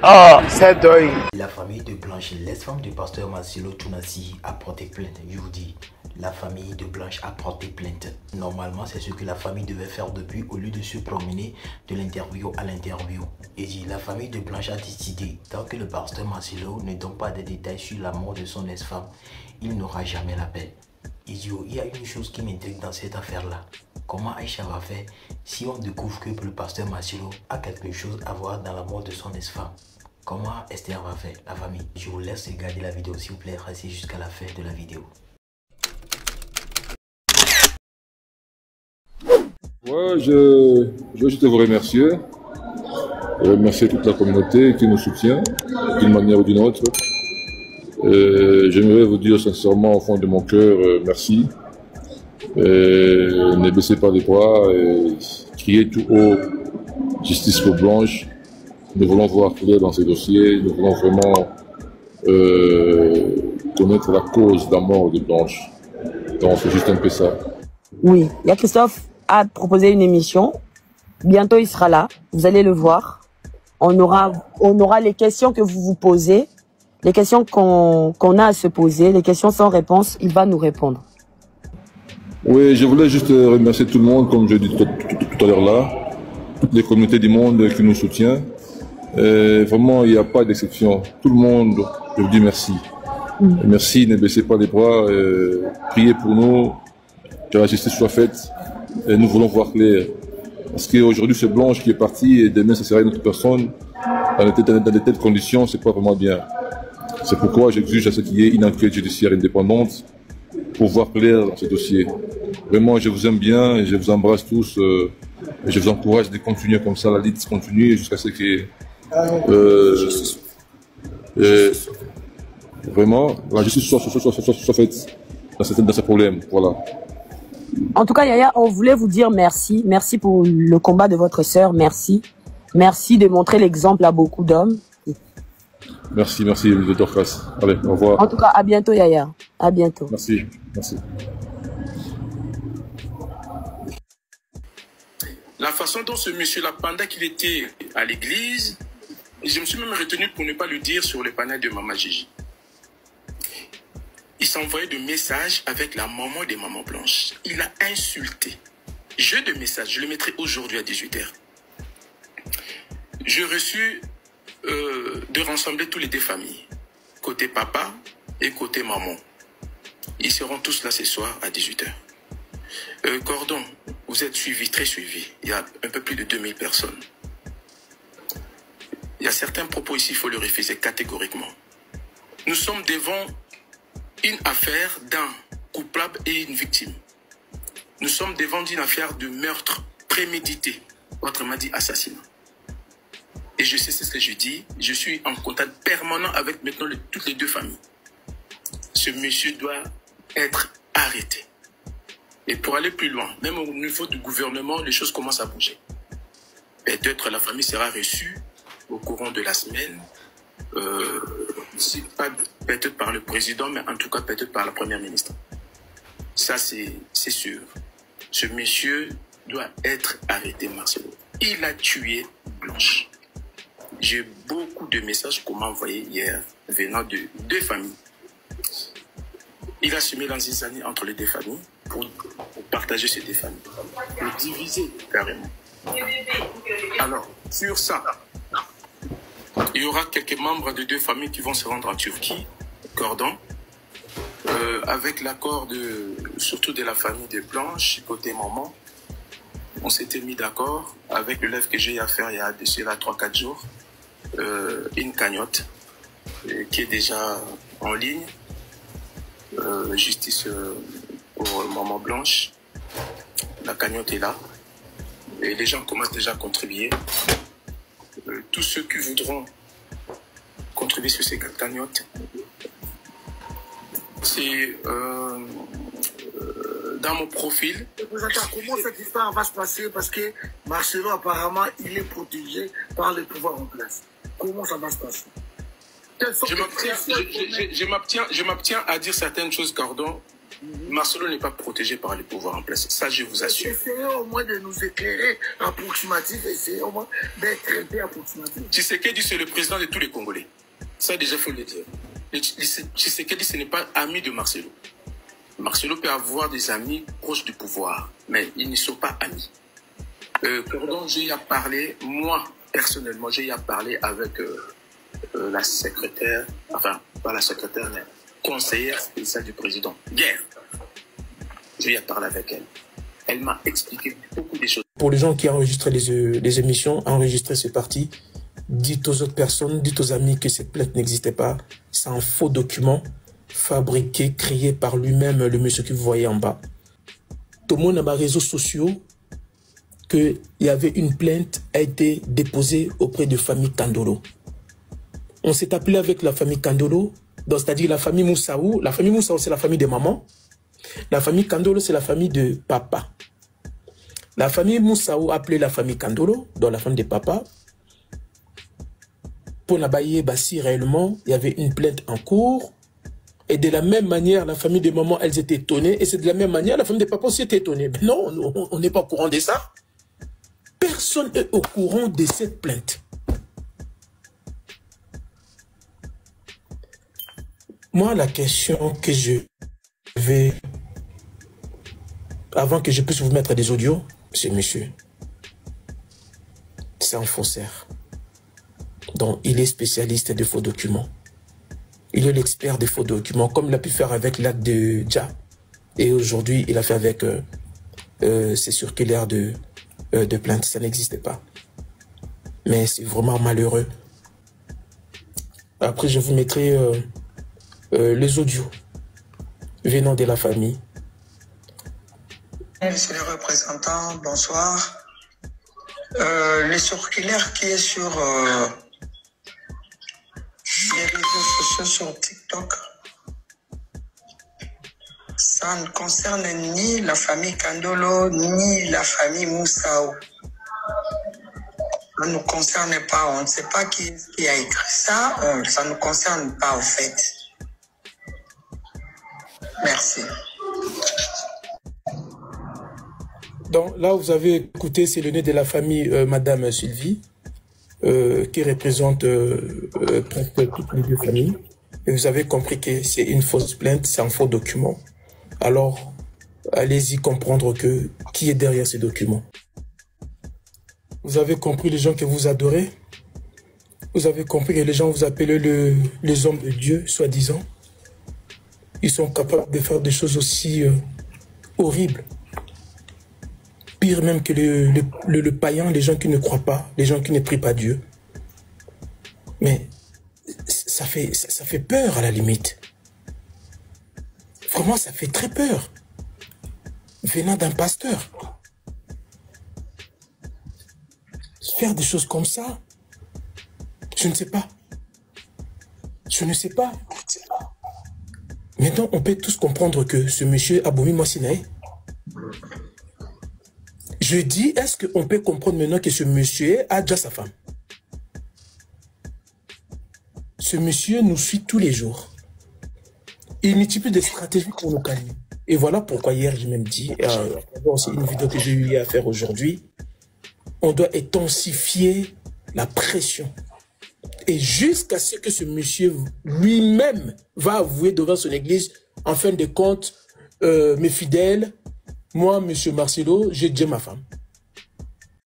Oh, c'est deuil. La famille de Blanche, l'ex-femme du pasteur Marcelo Tounassi, a porté plainte. Je vous dis, la famille de Blanche a porté plainte. Normalement, c'est ce que la famille devait faire depuis au lieu de se promener de l'interview à l'interview. Et dit, la famille de Blanche a décidé, tant que le pasteur Marcelo ne donne pas de détails sur la mort de son ex-femme, il n'aura jamais la paix. Il y a une chose qui m'intrigue dans cette affaire-là. Comment Aïcha va faire si on découvre que le pasteur Marcelo a quelque chose à voir dans la mort de son ex-femme? Comment Esther va faire, la famille? Je vous laisse regarder la vidéo, s'il vous plaît, restez jusqu'à la fin de la vidéo. Ouais, je veux juste vous remercier. Remercier toute la communauté qui nous soutient d'une manière ou d'une autre. J'aimerais vous dire sincèrement au fond de mon cœur, merci. Ne baissez pas les bras, criez tout haut, justice pour Blanche. Nous voulons voir clair dans ces dossiers, nous voulons vraiment connaître la cause de la mort de Blanche. Donc c'est juste un peu ça. Oui, il y a Christophe a proposé une émission. Bientôt il sera là, vous allez le voir. On aura les questions que vous vous posez, les questions qu'on a à se poser, les questions sans réponse, il va nous répondre. Oui, je voulais juste remercier tout le monde, comme je dis tout à l'heure là, toutes les communautés du monde qui nous soutiennent. Vraiment, il n'y a pas d'exception. Tout le monde, je vous dis merci. Merci, ne baissez pas les bras, priez pour nous, que la justice soit faite. Et nous voulons voir clair. Parce qu'aujourd'hui, c'est Blanche qui est partie et demain, ça sera une autre personne. Dans de telles conditions, c'est pas vraiment bien. C'est pourquoi j'exige à ce qu'il y ait une enquête judiciaire indépendante pour voir clair dans ce dossier. Vraiment, je vous aime bien et je vous embrasse tous. Et je vous encourage de continuer comme ça, la lutte continue jusqu'à ce que vraiment la justice soit faite dans ce problème. Voilà. En tout cas, Yaya, on voulait vous dire merci. Merci pour le combat de votre sœur. Merci. Merci de montrer l'exemple à beaucoup d'hommes. Merci, Dr. Kass. Allez, au revoir. En tout cas, à bientôt, Yaya. À bientôt. Merci, merci. La façon dont ce monsieur-là, pendant qu'il était à l'église, je me suis même retenu pour ne pas le dire sur le panel de Maman Gigi. Il s'envoyait des messages avec la maman de Maman Blanche. Il a insulté. Jeu de messages, je le mettrai aujourd'hui à 18 h. J'ai reçu de rassembler tous les deux familles, côté papa et côté maman. Ils seront tous là ce soir à 18 h. Cordon, vous êtes suivis, très suivis. Il y a un peu plus de 2000 personnes. Il y a certains propos ici, il faut le refuser catégoriquement. Nous sommes devant une affaire d'un coupable et une victime. Nous sommes devant une affaire de meurtre prémédité, autrement dit assassinat. Et je sais ce que je dis, je suis en contact permanent avec maintenant toutes les deux familles. Ce monsieur doit être arrêté. Et pour aller plus loin, même au niveau du gouvernement, les choses commencent à bouger. Peut-être la famille sera reçue au courant de la semaine, pas peut-être par le président, mais en tout cas peut-être par la première ministre. Ça, c'est sûr. Ce monsieur doit être arrêté, Marcelo. Il a tué Blanche. J'ai beaucoup de messages qu'on m'a envoyés hier, venant de deux familles. Il a semé dans une année entre les deux familles pour partager ces deux familles, pour diviser carrément. Alors, sur ça, il y aura quelques membres de deux familles qui vont se rendre en Turquie, Cordon, avec l'accord surtout de la famille de Blanche, côté maman. On s'était mis d'accord avec le live que j'ai eu à faire il y a 3-4 jours, une cagnotte qui est déjà en ligne, justice pour maman Blanche. La cagnotte est là et les gens commencent déjà à contribuer. Tous ceux qui voudront contribuer sur ces cagnottes, c'est dans mon profil. Comment cette histoire va se passer? Parce que Marcelo, apparemment, il est protégé par le pouvoir en place. Comment ça va se passer? Je m'abstiens à dire certaines choses, Cordon. Marcelo n'est pas protégé par les pouvoirs en place. Ça, je vous assure. Essayez au moins de nous éclairer approximatif. Essayez au moins d'être traité approximatif. Tshisekedi, c'est le président de tous les Congolais. Ça, déjà, il faut le dire. Tshisekedi, ce n'est pas ami de Marcelo. Marcelo peut avoir des amis proches du pouvoir, mais ils ne sont pas amis. Pardon, j'ai à parler, moi, personnellement, j'ai à parler avec la secrétaire, enfin, pas la secrétaire, mais conseillère spéciale du président. Guerre. J'ai à parler avec elle. Elle m'a expliqué beaucoup de choses. Pour les gens qui enregistrent les émissions, enregistrez ce parti. Dites aux autres personnes, dites aux amis que cette plainte n'existait pas. C'est un faux document fabriqué, créé par lui-même, le monsieur que vous voyez en bas. Tout le monde dans les réseaux sociaux qu'il y avait une plainte a été déposée auprès de famille Kandolo. On s'est appelé avec la famille Kandolo, c'est-à-dire la famille Moussaou. La famille Moussaou, c'est la famille de maman. La famille Kandolo, c'est la famille de papa. La famille Moussaou a appelé la famille Kandolo, dans la famille de papa. Pour Nabaye Bassi, réellement, il y avait une plainte en cours. Et de la même manière, la famille de maman, elles étaient étonnées. Et c'est de la même manière, la famille de papa aussi était étonnée. Mais non, on n'est pas au courant de ça. Personne n'est au courant de cette plainte. Moi, la question que je vais... Avant que je puisse vous mettre des audios, c'est monsieur. C'est un faussaire. Donc, il est spécialiste des faux documents. Il est l'expert des faux documents, comme il a pu faire avec l'acte de Dja. Et aujourd'hui, il a fait avec ces circulaires de plainte. Ça n'existait pas. Mais c'est vraiment malheureux. Après, je vous mettrai les audios venant de la famille. Monsieur le représentant, bonsoir. Le circulaire qui est sur les réseaux sociaux, sur TikTok, ça ne concerne ni la famille Kandolo, ni la famille Moussaou. Ça ne nous concerne pas. On ne sait pas qui a écrit ça. Ça ne nous concerne pas, en fait. Merci. Donc là, vous avez écouté, c'est le nez de la famille Madame Sylvie, qui représente presque toutes les deux familles. Et vous avez compris que c'est une fausse plainte, c'est un faux document. Alors, allez-y comprendre qui est derrière ces documents. Vous avez compris les gens que vous adorez. Vous avez compris que les gens vous appellent les hommes de Dieu, soi-disant. Ils sont capables de faire des choses aussi horribles. Pire même que le païen, les gens qui ne croient pas, les gens qui ne prient pas Dieu. Mais ça fait peur à la limite. Vraiment, ça fait très peur. Venant d'un pasteur. Faire des choses comme ça, je ne sais pas. Je ne sais pas. Maintenant, on peut tous comprendre que ce monsieur Aboumi Mossinae, je dis, est-ce qu'on peut comprendre maintenant que ce monsieur a déjà sa femme? Ce monsieur nous suit tous les jours. Il multiplie des stratégies pour nous calmer. Et voilà pourquoi hier, j'ai même dit, c'est une vidéo que j'ai eu à faire aujourd'hui, on doit intensifier la pression. Et jusqu'à ce que ce monsieur lui-même va avouer devant son église, en fin de compte, mes fidèles, moi, monsieur Marcelo, j'ai déjà ma femme.